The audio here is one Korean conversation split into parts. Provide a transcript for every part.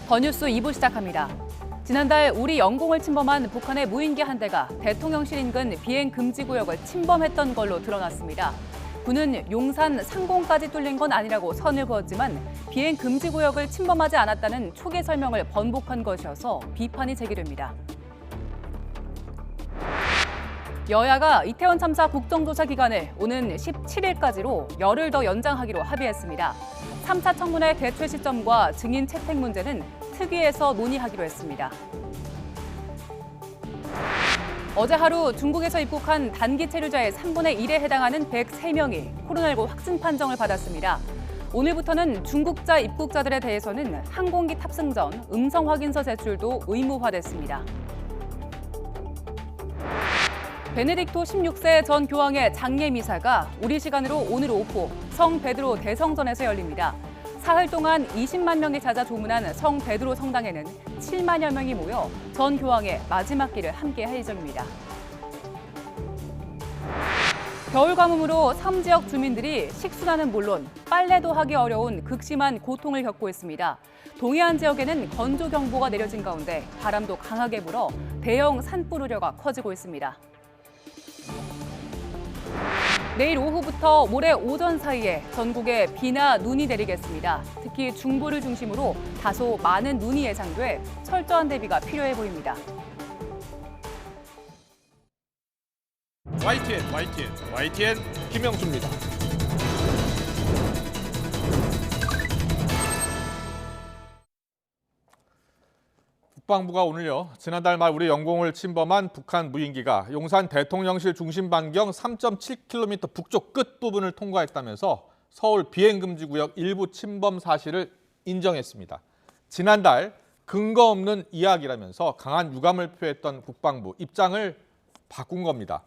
더뉴스 2부 시작합니다. 지난달 우리 영공을 침범한 북한의 무인기 한 대가 대통령실 인근 비행 금지 구역을 침범했던 걸로 드러났습니다. 군은 용산 상공까지 뚫린 건 아니라고 선을 그었지만 비행 금지 구역을 침범하지 않았다는 초기 설명을 번복한 것이어서 비판이 제기됩니다. 여야가 이태원 참사 국정조사 기간을 오는 17일까지로 열흘 더 연장하기로 합의했습니다. 3차 청문회 개최 시점과 증인 채택 문제는 특위에서 논의하기로 했습니다. 어제 하루 중국에서 입국한 단기 체류자의 3분의 1에 해당하는 103명이 코로나19 확진 판정을 받았습니다. 오늘부터는 중국자 입국자들에 대해서는 항공기 탑승 전 음성 확인서 제출도 의무화됐습니다. 베네딕토 16세 전 교황의 장례 미사가 우리 시간으로 오늘 오후 성 베드로 대성전에서 열립니다. 사흘 동안 20만 명이 찾아 조문한 성 베드로 성당에는 7만여 명이 모여 전 교황의 마지막 길을 함께 할 예정입니다. 겨울 가뭄으로 섬 지역 주민들이 식수나는 물론 빨래도 하기 어려운 극심한 고통을 겪고 있습니다. 동해안 지역에는 건조경보가 내려진 가운데 바람도 강하게 불어 대형 산불 우려가 커지고 있습니다. 내일 오후부터 모레 오전 사이에 전국에 비나 눈이 내리겠습니다. 특히 중부를 중심으로 다소 많은 눈이 예상돼 철저한 대비가 필요해 보입니다. YTN 김영수입니다. 국방부가 오늘요, 지난달 말 우리 영공을 침범한 북한 무인기가 용산 대통령실 중심 반경 3.7km 북쪽 끝 부분을 통과했다면서 서울 비행금지구역 일부 침범 사실을 인정했습니다. 지난달 근거 없는 이야기라면서 강한 유감을 표했던 국방부 입장을 바꾼 겁니다.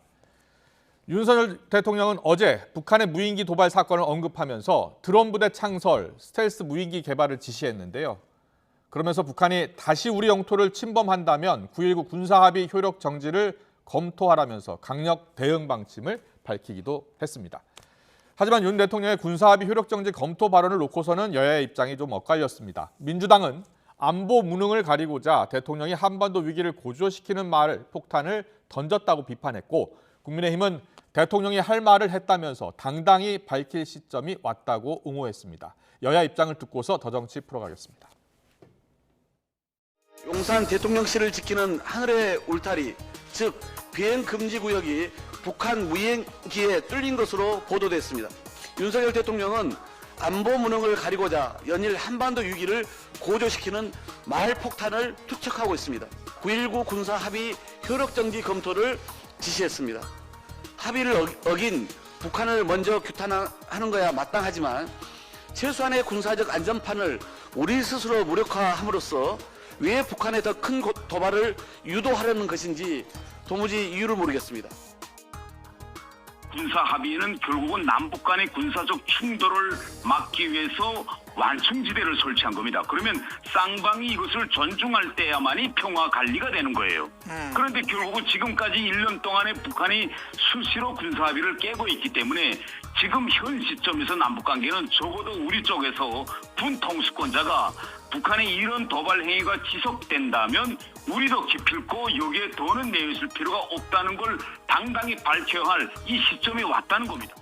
윤석열 대통령은 어제 북한의 무인기 도발 사건을 언급하면서 드론 부대 창설, 스텔스 무인기 개발을 지시했는데요. 그러면서 북한이 다시 우리 영토를 침범한다면 9.19 군사합의 효력 정지를 검토하라면서 강력 대응 방침을 밝히기도 했습니다. 하지만 윤 대통령의 군사합의 효력 정지 검토 발언을 놓고서는 여야의 입장이 좀 엇갈렸습니다. 민주당은 안보 무능을 가리고자 대통령이 한반도 위기를 고조시키는 폭탄을 던졌다고 비판했고, 국민의힘은 대통령이 할 말을 했다면서 당당히 밝힐 시점이 왔다고 옹호했습니다. 여야 입장을 듣고서 더 정치 풀어가겠습니다. 용산 대통령실을 지키는 하늘의 울타리, 즉 비행금지구역이 북한 무인기에 뚫린 것으로 보도됐습니다. 윤석열 대통령은 안보 무능을 가리고자 연일 한반도 위기를 고조시키는 말폭탄을 투척하고 있습니다. 9.19 군사합의 효력정지 검토를 지시했습니다. 합의를 어긴 북한을 먼저 규탄하는 거야 마땅하지만 최소한의 군사적 안전판을 우리 스스로 무력화함으로써 왜 북한에 더 큰 도발을 유도하려는 것인지 도무지 이유를 모르겠습니다. 군사 합의는 결국은 남북 간의 군사적 충돌을 막기 위해서 완충지대를 설치한 겁니다. 그러면 쌍방이 이것을 존중할 때야만이 평화 관리가 되는 거예요. 그런데 결국은 지금까지 1년 동안에 북한이 수시로 군사 합의를 깨고 있기 때문에 지금 현 시점에서 남북 관계는 적어도 우리 쪽에서 군 통수권자가 북한의 이런 도발 행위가 지속된다면 우리도 기필코 여기에 돈은 내있을 필요가 없다는 걸 당당히 밝혀야 할 이 시점이 왔다는 겁니다.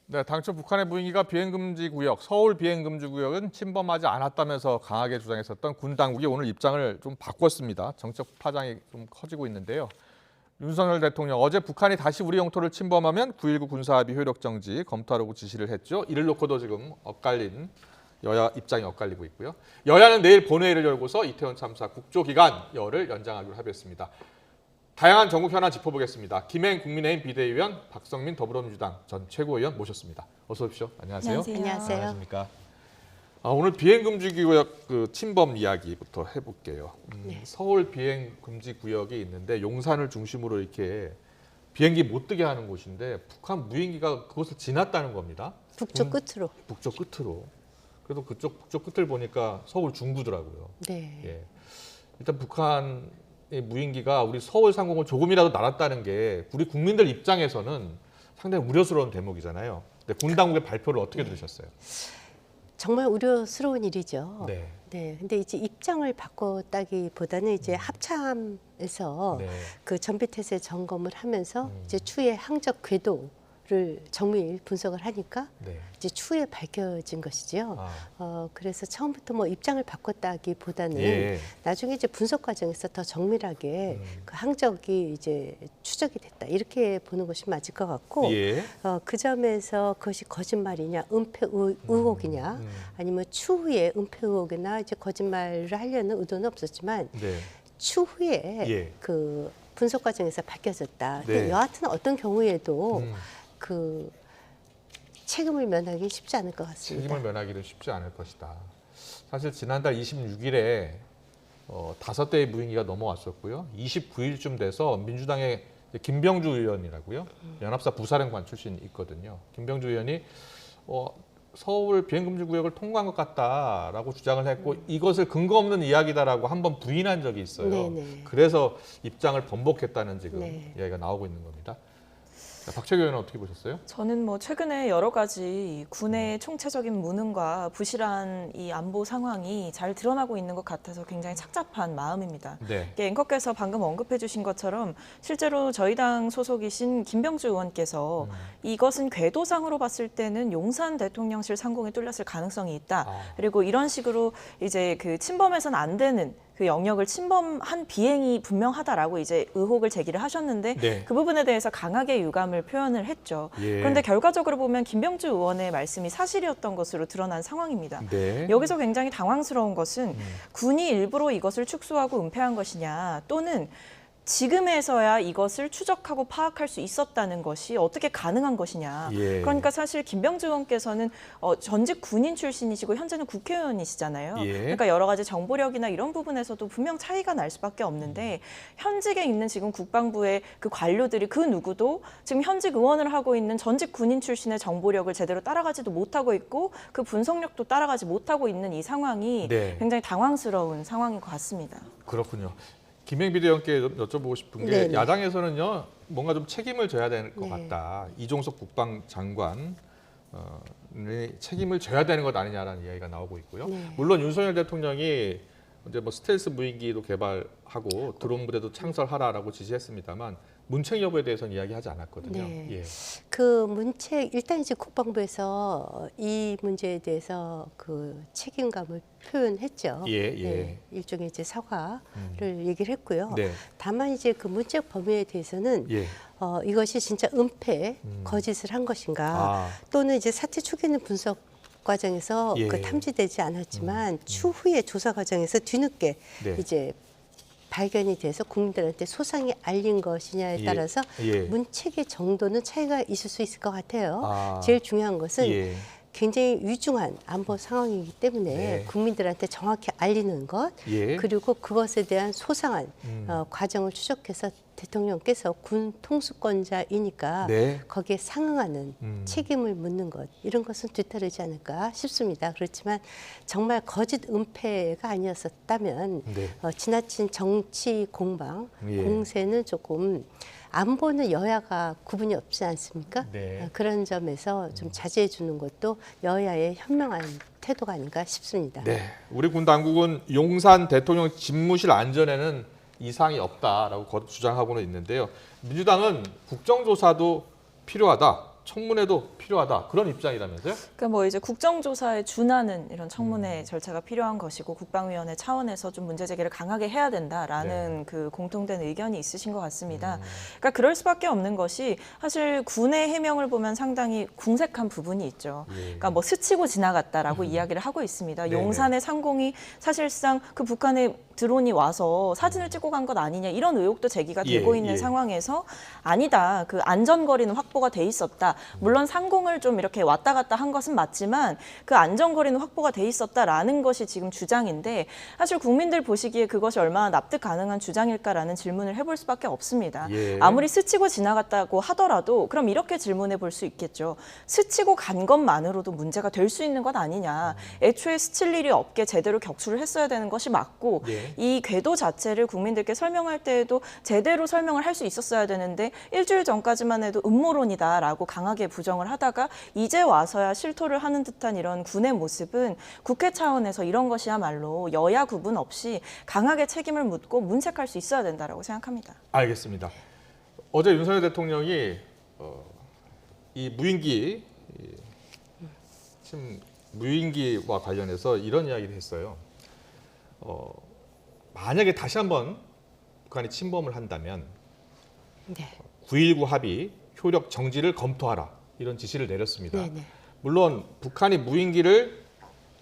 네, 당초 북한의 무인기가 비행금지구역, 서울 비행금지구역은 침범하지 않았다면서 강하게 주장했었던 군 당국이 오늘 입장을 좀 바꿨습니다. 정책 파장이 좀 커지고 있는데요. 윤석열 대통령 어제 북한이 다시 우리 영토를 침범하면 9.19 군사합의 효력 정지 검토하라고 지시를 했죠. 이를 놓고도 지금 엇갈린 여야 입장이 엇갈리고 있고요. 여야는 내일 본회의를 열고서 이태원 참사 국조기간 열흘 연장하기로 합의했습니다. 다양한 전국 현안 짚어보겠습니다. 김행 국민의힘 비대위원, 박성민 더불어민주당 전 최고위원 모셨습니다. 어서 오십시오. 안녕하세요. 안녕하세요. 안녕하십니까. 오늘 비행금지구역 침범 이야기부터 해볼게요. 서울 비행금지구역이 있는데 용산을 중심으로 이렇게 비행기 못 뜨게 하는 곳인데 북한 무인기가 그곳을 지났다는 겁니다. 북쪽 끝으로. 북쪽 끝으로. 그래도 그쪽 북쪽 끝을 보니까 서울 중부더라고요. 네. 예. 일단 북한의 무인기가 우리 서울 상공을 조금이라도 날았다는 게 우리 국민들 입장에서는 상당히 우려스러운 대목이잖아요. 근데 군 당국의 발표를 어떻게 들으셨어요? 정말 우려스러운 일이죠. 네. 네, 근데 이제 입장을 바꿨다기보다는 이제 합참에서 네. 그 전비태세 점검을 하면서 이제 추후에 항적 궤도를 정밀 분석을 하니까 네. 이제 추후에 밝혀진 것이지요. 아. 그래서 처음부터 뭐 입장을 바꿨다기보다는 예. 나중에 이제 분석 과정에서 더 정밀하게 그 항적이 이제 추적이 됐다 이렇게 보는 것이 맞을 것 같고 예. 그 점에서 그것이 거짓말이냐 은폐 의혹이냐 아니면 추후에 은폐 의혹이나 이제 거짓말을 하려는 의도는 없었지만 네. 추후에 예. 그 분석 과정에서 밝혀졌다. 네. 근데 여하튼 어떤 경우에도 음. 그 책임을 면하기 쉽지 않을 것 같습니다. 책임을 면하기는 쉽지 않을 것이다. 사실 지난달 26일에 5대의 무인기가 넘어왔었고요. 29일쯤 돼서 민주당의 김병주 의원이라고요. 연합사 부사령관 출신이 있거든요. 김병주 의원이 서울 비행금지구역을 통과한 것 같다라고 주장을 했고 이것을 근거 없는 이야기다라고 한번 부인한 적이 있어요. 네네. 그래서 입장을 번복했다는 지금 네. 이야기가 나오고 있는 겁니다. 자, 박채규 의원은 어떻게 보셨어요? 저는 뭐 최근에 여러 가지 군의 총체적인 무능과 부실한 이 안보 상황이 잘 드러나고 있는 것 같아서 굉장히 착잡한 마음입니다. 네. 이게 앵커께서 방금 언급해 주신 것처럼 실제로 저희 당 소속이신 김병주 의원께서 이것은 궤도상으로 봤을 때는 용산 대통령실 상공에 뚫렸을 가능성이 있다. 그리고 이런 식으로 이제 그 침범해서는 안 되는 그 영역을 침범한 비행이 분명하다라고 이제 의혹을 제기를 하셨는데 네. 그 부분에 대해서 강하게 유감을 표현을 했죠. 예. 그런데 결과적으로 보면 김병주 의원의 말씀이 사실이었던 것으로 드러난 상황입니다. 네. 여기서 굉장히 당황스러운 것은 군이 일부러 이것을 축소하고 은폐한 것이냐 또는 지금에서야 이것을 추적하고 파악할 수 있었다는 것이 어떻게 가능한 것이냐. 예. 그러니까 사실 김병주 의원께서는 전직 군인 출신이시고 현재는 국회의원이시잖아요. 예. 그러니까 여러 가지 정보력이나 이런 부분에서도 분명 차이가 날 수밖에 없는데 현직에 있는 지금 국방부의 그 관료들이 그 누구도 지금 현직 의원을 하고 있는 전직 군인 출신의 정보력을 제대로 따라가지도 못하고 있고 그 분석력도 따라가지 못하고 있는 이 상황이 네. 굉장히 당황스러운 상황인 것 같습니다. 그렇군요. 김행 비대위원께 여쭤보고 싶은 게 네네. 야당에서는요 뭔가 좀 책임을 져야 될 것 네. 같다. 이종석 국방장관 책임을 져야 되는 것 아니냐라는 이야기가 나오고 있고요. 네. 물론 윤석열 대통령이 이제 뭐 스텔스 무인기도 개발하고 드론 부대도 창설하라라고 지시했습니다만 문책 여부에 대해서는 이야기하지 않았거든요. 네. 예. 그 문책 일단 이제 국방부에서 이 문제에 대해서 그 책임감을 표현했죠. 예, 예. 네, 일종의 이제 사과를 얘기를 했고요. 네. 다만 이제 그 문책 범위에 대해서는 예. 이것이 진짜 은폐, 거짓을 한 것인가, 아. 또는 이제 사태 초기는 분석 과정에서 예. 그 탐지되지 않았지만 추후에 조사 과정에서 뒤늦게 네. 이제 발견이 돼서 국민들한테 소상히 알린 것이냐에 예. 따라서 예. 문책의 정도는 차이가 있을 수 있을 것 같아요. 아. 제일 중요한 것은 예. 굉장히 위중한 안보 상황이기 때문에 네. 국민들한테 정확히 알리는 것, 예. 그리고 그것에 대한 소상한 과정을 추적해서 대통령께서 군 통수권자이니까 네. 거기에 상응하는 책임을 묻는 것, 이런 것은 뒤따르지 않을까 싶습니다. 그렇지만 정말 거짓 은폐가 아니었었다면 네. 지나친 정치 공방, 예. 공세는 조금 안보는 여야가 구분이 없지 않습니까? 네. 그런 점에서 좀 자제해 주는 것도 여야의 현명한 태도가 아닌가 싶습니다. 네, 우리 군 당국은 용산 대통령 집무실 안전에는 이상이 없다라고 거듭 주장하고는 있는데요. 민주당은 국정조사도 필요하다, 청문회도 필요하다 그런 입장이라면서요? 그러니까 뭐 이제 국정조사에 준하는 이런 청문회 절차가 필요한 것이고 국방위원회 차원에서 좀 문제 제기를 강하게 해야 된다라는 네. 그 공통된 의견이 있으신 것 같습니다. 그러니까 그럴 수밖에 없는 것이 사실 군의 해명을 보면 상당히 궁색한 부분이 있죠. 예. 그러니까 뭐 스치고 지나갔다라고 이야기를 하고 있습니다. 네네. 용산의 상공이 사실상 그 북한의 드론이 와서 사진을 찍고 간 것 아니냐 이런 의혹도 제기가 되고 예, 있는 예. 상황에서 아니다. 그 안전거리는 확보가 돼 있었다. 물론 상공을 좀 이렇게 왔다 갔다 한 것은 맞지만 그 안전거리는 확보가 돼 있었다라는 것이 지금 주장인데 사실 국민들 보시기에 그것이 얼마나 납득 가능한 주장일까라는 질문을 해볼 수밖에 없습니다. 예. 아무리 스치고 지나갔다고 하더라도 그럼 이렇게 질문해 볼 수 있겠죠. 스치고 간 것만으로도 문제가 될 수 있는 것 아니냐. 애초에 스칠 일이 없게 제대로 격추를 했어야 되는 것이 맞고 예. 예. 이 궤도 자체를 국민들께 설명할 때에도 제대로 설명을 할 수 있었어야 되는데 일주일 전까지만 해도 음모론이다라고 강하게 부정을 하다가 이제 와서야 실토를 하는 듯한 이런 군의 모습은 국회 차원에서 이런 것이야말로 여야 구분 없이 강하게 책임을 묻고 문책할 수 있어야 된다라고 생각합니다. 알겠습니다. 어제 윤석열 대통령이 이 무인기와 관련해서 이런 이야기를 했어요. 만약에 다시 한번 북한이 침범을 한다면 네. 9.19 합의 효력 정지를 검토하라 이런 지시를 내렸습니다. 네네. 물론 북한이 무인기를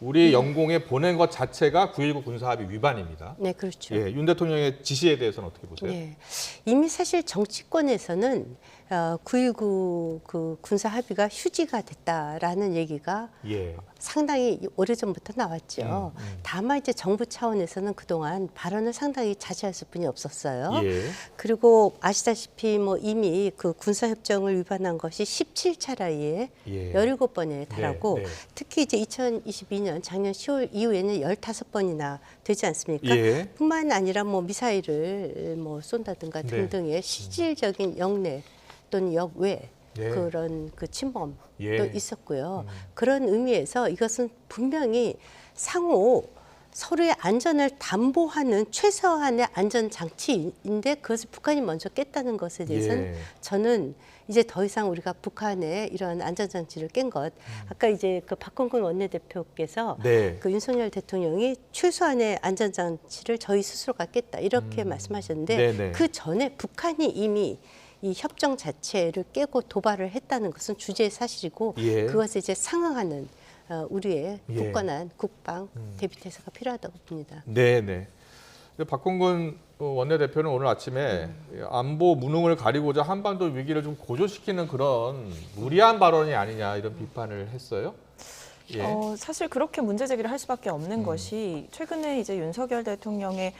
우리 영공에 보낸 것 자체가 9.19 군사합의 위반입니다. 네, 그렇죠. 예, 윤 대통령의 지시에 대해서는 어떻게 보세요? 네. 이미 사실 정치권에서는 9.19 그 군사 합의가 휴지가 됐다라는 얘기가 예. 상당히 오래전부터 나왔죠. 다만 이제 정부 차원에서는 그동안 발언을 상당히 자제했을 뿐이 없었어요. 예. 그리고 아시다시피 뭐 이미 그 군사협정을 위반한 것이 17차례에 예. 17번에 달하고 네, 네. 특히 이제 2022년 작년 10월 이후에는 15번이나 되지 않습니까? 예. 뿐만 아니라 뭐 미사일을 뭐 쏜다든가 네. 등등의 실질적인 영내 또는 역외 예. 그런 그 침범도 예. 있었고요. 그런 의미에서 이것은 분명히 상호 서로의 안전을 담보하는 최소한의 안전 장치인데 그것을 북한이 먼저 깼다는 것에 대해서는 예. 저는 이제 더 이상 우리가 북한의 이런 안전 장치를 깬 것, 아까 이제 그 박홍근 원내대표께서 네. 그 윤석열 대통령이 최소한의 안전 장치를 저희 스스로가 깼다 이렇게 말씀하셨는데 네네. 그 전에 북한이 이미 이 협정 자체를 깨고 도발을 했다는 것은 주제의 사실이고 예. 그것에 이제 상응하는 우리의 예. 굳건한 국방 대비태세가 필요하다고 봅니다. 네네. 박홍근 원내대표는 오늘 아침에 안보 무능을 가리고자 한반도 위기를 좀 고조시키는 그런 무리한 발언이 아니냐 이런 비판을 했어요. 예. 사실 그렇게 문제 제기를 할 수밖에 없는 것이 최근에 이제 윤석열 대통령의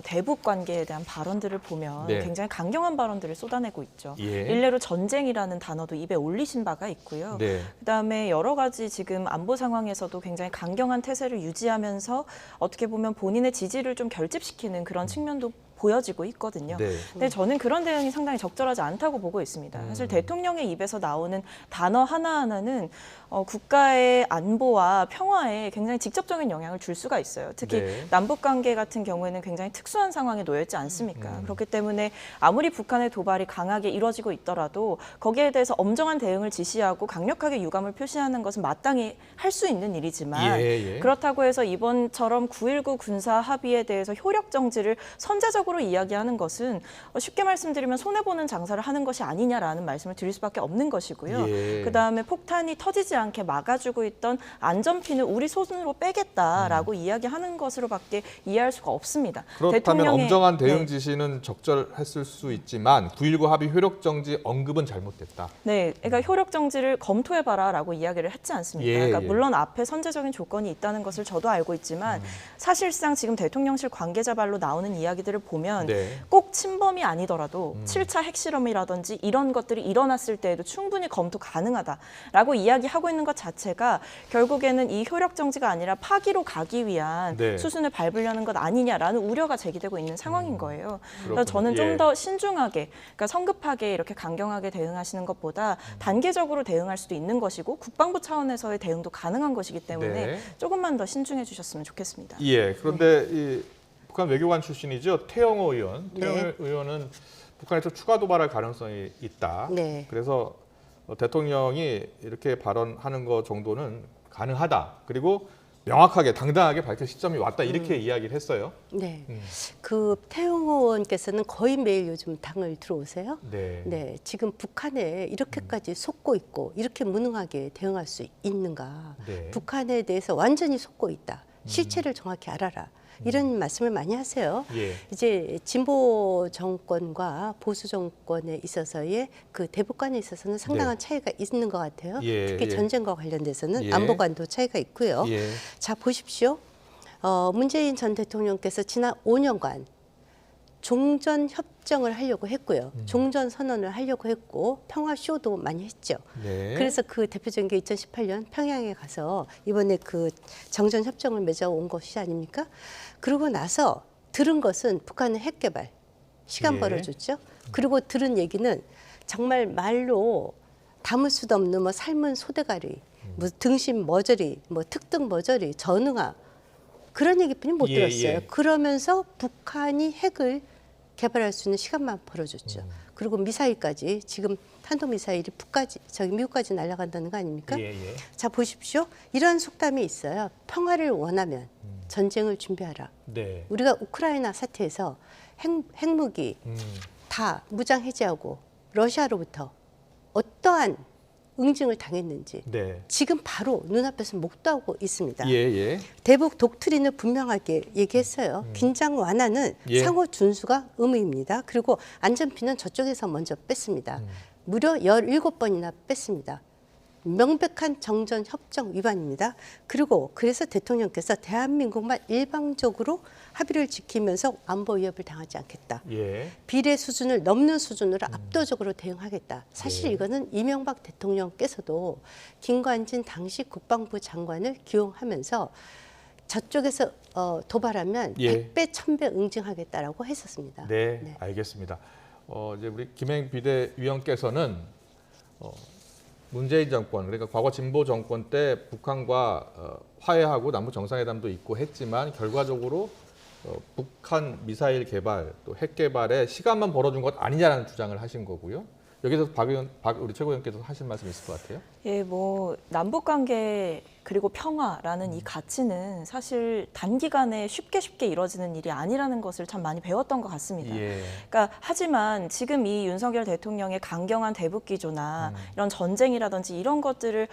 대북 관계에 대한 발언들을 보면 네. 굉장히 강경한 발언들을 쏟아내고 있죠. 예. 일례로 전쟁이라는 단어도 입에 올리신 바가 있고요. 네. 그다음에 여러 가지 지금 안보 상황에서도 굉장히 강경한 태세를 유지하면서 어떻게 보면 본인의 지지를 좀 결집시키는 그런 측면도 보여지고 있거든요. 네. 근데 저는 그런 대응이 상당히 적절하지 않다고 보고 있습니다. 사실 대통령의 입에서 나오는 단어 하나하나는 국가의 안보와 평화에 굉장히 직접적인 영향을 줄 수가 있어요. 특히 네. 남북 관계 같은 경우에는 굉장히 특수한 상황에 놓여 있지 않습니까? 그렇기 때문에 아무리 북한의 도발이 강하게 이뤄지고 있더라도 거기에 대해서 엄정한 대응을 지시하고 강력하게 유감을 표시하는 것은 마땅히 할 수 있는 일이지만 예, 예. 그렇다고 해서 이번처럼 9.19 군사 합의에 대해서 효력 정지를 선제적으로 이야기하는 것은 쉽게 말씀드리면 손해보는 장사를 하는 것이 아니냐라는 말씀을 드릴 수밖에 없는 것이고요. 예. 그다음에 폭탄이 터지지 않게 막아주고 있던 안전핀을 우리 손으로 빼겠다라고 이야기하는 것으로밖에 이해할 수가 없습니다. 그렇다면 대통령의- 엄정한 대응 네. 지시는 적절했을 수 있지만 9.19 합의 효력 정지 언급은 잘못됐다. 네, 그러니까 효력 정지를 검토해봐라라고 이야기를 했지 않습니까? 예, 그러니까 예. 물론 앞에 선제적인 조건이 있다는 것을 저도 알고 있지만 사실상 지금 대통령실 관계자 발로 나오는 이야기들을 보면 네. 꼭 침범이 아니더라도 7차 핵실험이라든지 이런 것들이 일어났을 때에도 충분히 검토 가능하다라고 이야기하고 있는 것 자체가 결국에는 이 효력 정지가 아니라 파기로 가기 위한 네. 수순을 밟으려는 것 아니냐라는 우려가 제기되고 있는 상황인 거예요. 그래서 그렇군요. 저는 예. 좀 더 신중하게, 그러니까 성급하게 이렇게 강경하게 대응하시는 것보다 단계적으로 대응할 수도 있는 것이고 국방부 차원에서의 대응도 가능한 것이기 때문에 네. 조금만 더 신중해 주셨으면 좋겠습니다. 예. 그런데 이 북한 외교관 출신이죠. 태영호 의원. 네. 태영호 의원은 북한에서 추가 도발할 가능성이 있다. 네. 그래서 대통령이 이렇게 발언하는 것 정도는 가능하다. 그리고 명확하게 당당하게 밝힐 시점이 왔다. 이렇게 이야기를 했어요. 네. 그 태용호 의원께서는 거의 매일 요즘 당을 들어오세요. 네. 네, 지금 북한에 이렇게까지 속고 있고 이렇게 무능하게 대응할 수 있는가? 네. 북한에 대해서 완전히 속고 있다. 실체를 정확히 알아라. 이런 말씀을 많이 하세요. 예. 이제 진보 정권과 보수 정권에 있어서의 그 대북관에 있어서는 상당한 네. 차이가 있는 것 같아요. 예, 특히 예. 전쟁과 관련돼서는 예. 안보관도 차이가 있고요. 예. 자, 보십시오. 문재인 전 대통령께서 지난 5년간 종전 협정을 하려고 했고요. 종전 선언을 하려고 했고 평화 쇼도 많이 했죠. 네. 그래서 그 대표적인 게 2018년 평양에 가서 이번에 그 정전 협정을 맺어온 것이 아닙니까? 그러고 나서 들은 것은 북한은 핵 개발 시간 예. 벌어줬죠. 그리고 들은 얘기는 정말 말로 담을 수도 없는 뭐 삶은 소대가리, 뭐 등심 머저리, 뭐 특등 머저리, 전응아 그런 얘기뿐이 못 예, 들었어요. 예. 그러면서 북한이 핵을 개발할 수 있는 시간만 벌어줬죠. 그리고 미사일까지 지금 탄도미사일이 미국까지 날아간다는 거 아닙니까? 예, 예. 자 보십시오. 이런 속담이 있어요. 평화를 원하면 전쟁을 준비하라. 네. 우리가 우크라이나 사태에서 핵무기 다 무장 해제하고 러시아로부터 어떠한 응징을 당했는지 네. 지금 바로 눈앞에서 목도하고 있습니다. 예, 예. 대북 독트린을 분명하게 얘기했어요. 긴장 완화는 예. 상호 준수가 의무입니다. 그리고 안전피는 저쪽에서 먼저 뺐습니다. 무려 17번이나 뺐습니다. 명백한 정전 협정 위반입니다. 그리고 그래서 대통령께서 대한민국만 일방적으로 합의를 지키면서 안보 위협을 당하지 않겠다. 예. 비례 수준을 넘는 수준으로 압도적으로 대응하겠다. 사실 예. 이거는 이명박 대통령께서도 김관진 당시 국방부 장관을 기용하면서 저쪽에서 도발하면 예. 100배, 1000배 응징하겠다라고 했었습니다. 네, 네. 알겠습니다. 이제 우리 김행 비대위원께서는 문재인 정권, 그러니까 과거 진보 정권 때 북한과 화해하고 남북 정상회담도 있고 했지만 결과적으로 북한 미사일 개발, 또 핵 개발에 시간만 벌어준 것 아니냐라는 주장을 하신 거고요. 여기서 우리 최고위원께서 하실 말씀 있을 것 같아요. 예, 뭐 남북 관계 그리고 평화라는 이 가치는 사실 단기간에 쉽게 이루어지는 일이 아니라는 것을 참 많이 배웠던 것 같습니다. 예. 그러니까 하지만 지금 이 윤석열 대통령의 강경한 대북 기조나 이런 전쟁이라든지 이런 것들을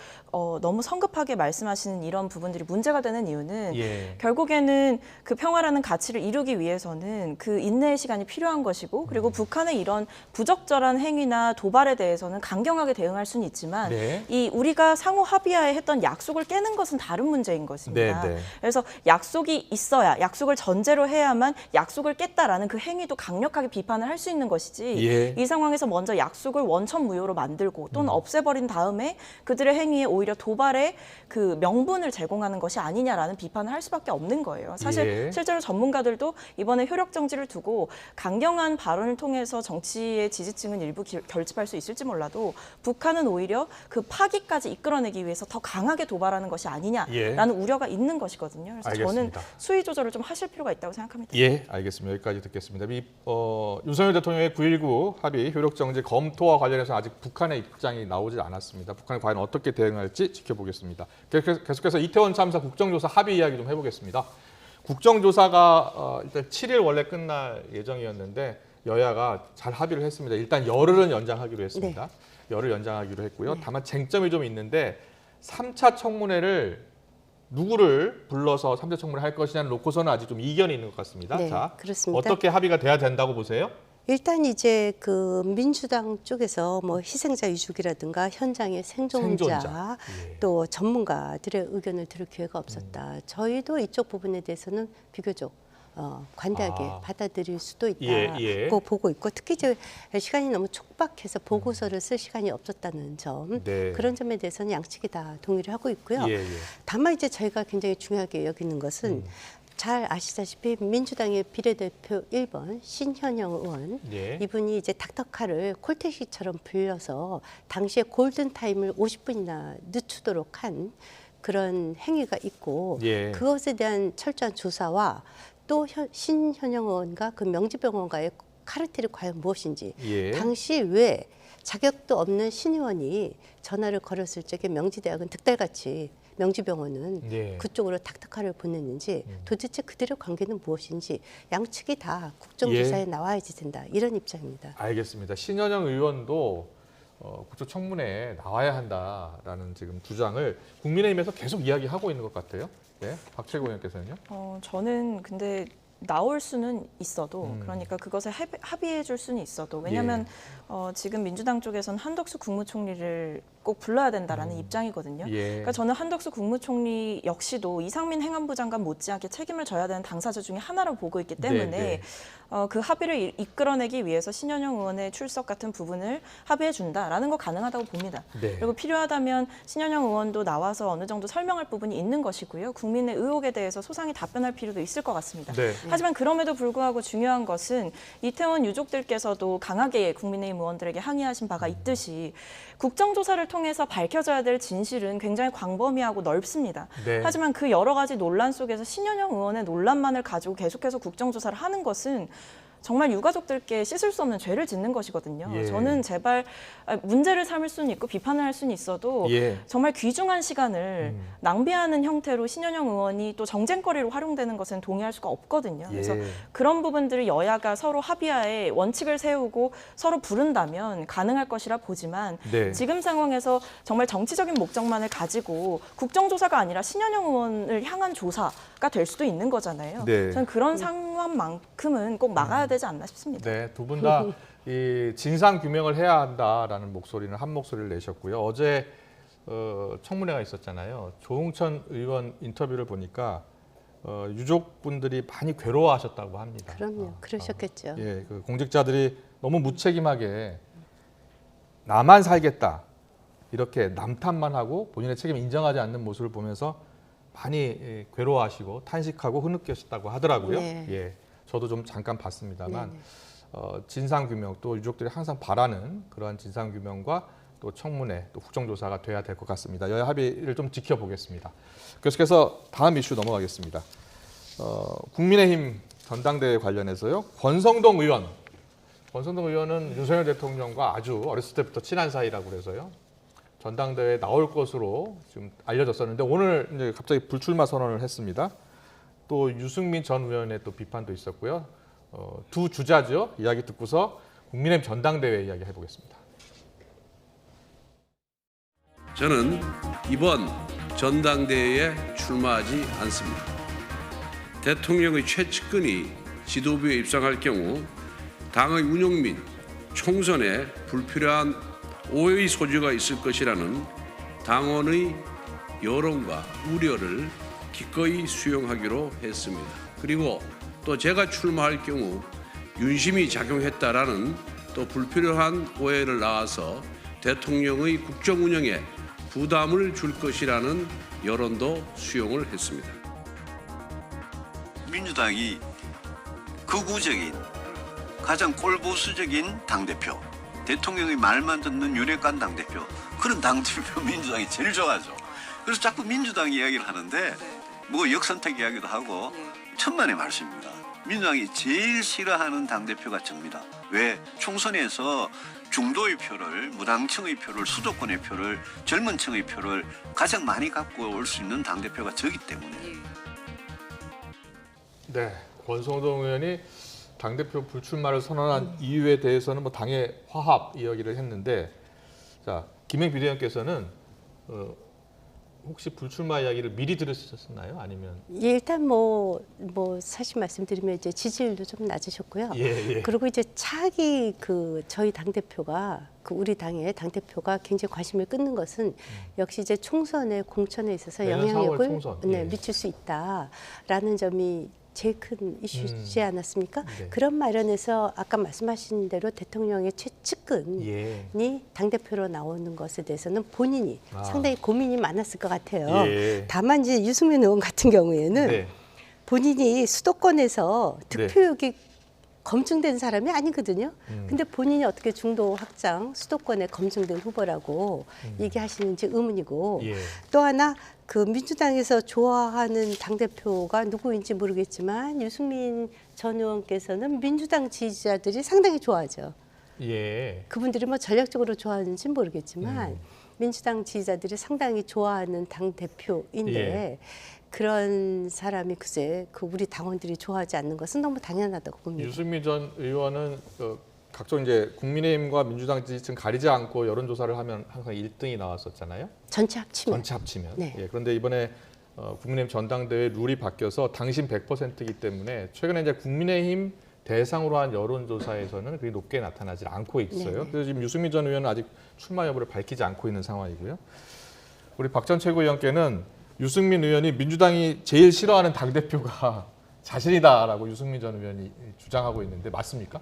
너무 성급하게 말씀하시는 이런 부분들이 문제가 되는 이유는 예. 결국에는 그 평화라는 가치를 이루기 위해서는 그 인내의 시간이 필요한 것이고 그리고 북한의 이런 부적절한 행위나 도발에 대해서는 강경하게 대응할 수는 있지만 네. 이 우리가 상호 합의하에 했던 약속을 깨는 것은 다른 문제인 것입니다. 네, 네. 그래서 약속이 있어야 약속을 전제로 해야만 약속을 깼다라는 그 행위도 강력하게 비판을 할 수 있는 것이지 예. 이 상황에서 먼저 약속을 원천무효로 만들고 또는 없애버린 다음에 그들의 행위에 오히려 도발의 그 명분을 제공하는 것이 아니냐라는 비판을 할 수밖에 없는 거예요. 사실 예. 실제로 전문가들도 이번에 효력 정지를 두고 강경한 발언을 통해서 정치의 지지층은 일부 결집할 수 있을지 몰라도 북한은 오히려 그 파기까지 이끌어내기 위해서 더 강하게 도발하는 것이 아니냐라는 우려가 있는 것이거든요. 그래서 알겠습니다. 저는 수위 조절을 좀 하실 필요가 있다고 생각합니다. 예, 알겠습니다. 여기까지 듣겠습니다. 윤석열 대통령의 9.19 합의 효력정지 검토와 관련해서 아직 북한의 입장이 나오지 않았습니다. 북한이 과연 어떻게 대응할지 지켜보겠습니다. 계속해서 이태원 참사 국정조사 합의 이야기 좀 해보겠습니다. 국정조사가 일단 7일 원래 끝날 예정이었는데 여야가 잘 합의를 했습니다. 일단 열흘은 연장하기로 했습니다. 열흘 연장하기로 했고요. 다만 쟁점이 좀 있는데 3차 청문회를 누구를 불러서 3차 청문회 할 것이냐를 놓고서는 아직 좀 이견이 있는 것 같습니다. 네, 자, 그렇습니다. 어떻게 합의가 돼야 된다고 보세요? 일단 이제 그 민주당 쪽에서 뭐 희생자 유족이라든가 현장의 생존자, 예. 또 전문가들의 의견을 들을 기회가 없었다. 저희도 이쪽 부분에 대해서는 비교적 관대하게 받아들일 수도 있다. 예. 고 보고 있고 특히 이제 시간이 너무 촉박해서 보고서를 쓸 시간이 없었다는 점 네. 그런 점에 대해서는 양측이 다 동의를 하고 있고요. 예. 다만 이제 저희가 굉장히 중요하게 여기는 것은 잘 아시다시피 민주당의 비례대표 1번 신현영 의원 예. 이분이 이제 닥터카를 콜택시처럼 불려서 당시에 골든타임을 50분이나 늦추도록 한 그런 행위가 있고 예. 그것에 대한 철저한 조사와 또 신현영 의원과 그 명지병원과의 카르텔이 과연 무엇인지 예. 당시 왜 자격도 없는 신 의원이 전화를 걸었을 적에 명지대학은 득달같이 명지병원은 예. 그쪽으로 닥터카를 보냈는지 도대체 그들의 관계는 무엇인지 양측이 다 국정조사에 나와야지 된다 이런 입장입니다. 알겠습니다. 신현영 의원도 국정청문회에 나와야 한다라는 지금 주장을 국민의힘에서 계속 이야기하고 있는 것 같아요. 네, 박최고 의원께서는요? 저는 근데 나올 수는 있어도 그러니까 그것을 합의해 줄 수는 있어도 왜냐하면 지금 민주당 쪽에서는 한덕수 국무총리를 꼭 불러야 된다라는 입장이거든요. 예. 그러니까 저는 한덕수 국무총리 역시도 이상민 행안부 장관 못지않게 책임을 져야 되는 당사자 중에 하나로 보고 있기 때문에 네. 그 합의를 이끌어내기 위해서 신현영 의원의 출석 같은 부분을 합의해 준다라는 거 가능하다고 봅니다. 네. 그리고 필요하다면 신현영 의원도 나와서 어느 정도 설명할 부분이 있는 것이고요. 국민의 의혹에 대해서 소상히 답변할 필요도 있을 것 같습니다. 네. 하지만 그럼에도 불구하고 중요한 것은 이태원 유족들께서도 강하게 국민의힘 의원들에게 항의하신 바가 있듯이 국정조사를 통해서 밝혀져야 될 진실은 굉장히 광범위하고 넓습니다. 네. 하지만 그 여러 가지 논란 속에서 신현영 의원의 논란만을 가지고 계속해서 국정조사를 하는 것은 정말 유가족들께 씻을 수 없는 죄를 짓는 것이거든요. 예. 저는 제발 문제를 삼을 수는 있고 비판을 할 수는 있어도 예. 정말 귀중한 시간을 낭비하는 형태로 신현영 의원이 또 정쟁거리로 활용되는 것은 동의할 수가 없거든요. 그래서 예. 그런 부분들을 여야가 서로 합의하에 원칙을 세우고 서로 부른다면 가능할 것이라 보지만 네. 지금 상황에서 정말 정치적인 목적만을 가지고 국정조사가 아니라 신현영 의원을 향한 조사가 될 수도 있는 거잖아요. 네. 저는 그런 상황만큼은 꼭 막아야 되지 않나 싶습니다. 네, 두 분 다 이 진상 규명을 해야 한다라는 목소리는 한 목소리를 내셨고요. 어제 청문회가 있었잖아요. 조응천 의원 인터뷰를 보니까 유족분들이 많이 괴로워하셨다고 합니다. 그럼요. 그러셨겠죠. 예, 그 공직자들이 너무 무책임하게 나만 살겠다 이렇게 남탓만 하고 본인의 책임 인정하지 않는 모습을 보면서 많이 괴로워하시고 탄식하고 흐느끼셨다고 하더라고요. 네. 예, 저도 좀 잠깐 봤습니다만 네네. 진상 규명 또 유족들이 항상 바라는 그러한 진상 규명과 또 청문회 또 국정조사가 돼야 될 것 같습니다. 여야 합의를 좀 지켜보겠습니다. 계속해서 다음 이슈 넘어가겠습니다. 국민의힘 전당대회 관련해서요. 권성동 의원은 윤석열 대통령과 아주 어렸을 때부터 친한 사이라고 그래서요. 전당대회에 나올 것으로 지금 알려졌었는데 오늘 이제 갑자기 불출마 선언을 했습니다. 또 유승민 전 의원의 또 비판도 있었고요. 두 주자죠. 이야기 듣고서 국민의힘 전당대회 이야기 해보겠습니다. 저는 이번 전당대회에 출마하지 않습니다. 대통령의 최측근이 지도부에 입성할 경우 당의 운영 및 총선에 불필요한 오해의 소지가 있을 것이라는 당원의 여론과 우려를 기꺼이 수용하기로 했습니다. 그리고 또 제가 출마할 경우 윤심이 작용했다라는 또 불필요한 오해를 낳아서 대통령의 국정 운영에 부담을 줄 것이라는 여론도 수용을 했습니다. 민주당이 극우적인 가장 꼴보수적인 당대표, 대통령의 말만 듣는 윤핵관 당대표, 그런 당대표 민주당이 제일 좋아하죠. 그래서 자꾸 민주당 이야기를 하는데 뭐 역선택 이야기도 하고 천만의 말씀입니다. 민주당이 제일 싫어하는 당대표가 접니다. 왜? 총선에서 중도의 표를, 무당층의 표를, 수도권의 표를, 젊은 층의 표를 가장 많이 갖고 올 수 있는 당대표가 저기 때문에. 네, 권성동 의원이 당대표 불출마를 선언한 이유에 대해서는 뭐 당의 화합 이야기를 했는데, 자 김행 비대위원께서는 혹시 불출마 이야기를 미리 들으셨나요? 아니면? 예, 일단 뭐 사실 말씀드리면 이제 지지율도 좀 낮으셨고요. 예. 그리고 이제 차기 저희 당 대표가 우리 당의 당 대표가 굉장히 관심을 끊는 것은 역시 이제 총선의 공천에 있어서 내년 4월 영향력을 총선. 네, 예. 미칠 수 있다라는 점이 제일 큰 이슈지 않았습니까? 네. 그런 마련에서 아까 말씀하신 대로 대통령의 최측근이 예. 당대표로 나오는 것에 대해서는 본인이 아. 상당히 고민이 많았을 것 같아요. 예. 다만 이제 유승민 의원 같은 경우에는 네. 본인이 수도권에서 득표율이 검증된 사람이 아니거든요. 근데 본인이 어떻게 중도 확장 수도권에 검증된 후보라고 얘기하시는지 의문이고 예. 또 하나 민주당에서 좋아하는 당대표가 누구인지 모르겠지만 유승민 전 의원께서는 민주당 지지자들이 상당히 좋아하죠. 예. 그분들이 뭐 전략적으로 좋아하는지 모르겠지만 민주당 지지자들이 상당히 좋아하는 당대표인데 예. 그런 사람이 글쎄 우리 당원들이 좋아하지 않는 것은 너무 당연하다고 봅니다. 유승민 전 의원은 각종 이제 국민의힘과 민주당 지지층 가리지 않고 여론조사를 하면 항상 1등이 나왔었잖아요. 전체 합치면. 전체 합치면. 네. 예, 그런데 이번에 국민의힘 전당대회 룰이 바뀌어서 당신 100%이기 때문에 최근에 이제 국민의힘 대상으로 한 여론조사에서는 그게 높게 나타나지 않고 있어요. 네. 그래서 지금 유승민 전 의원은 아직 출마 여부를 밝히지 않고 있는 상황이고요. 우리 박 전 최고위원께는 유승민 의원이 민주당이 제일 싫어하는 당대표가 자신이다라고 유승민 전 의원이 주장하고 있는데 맞습니까?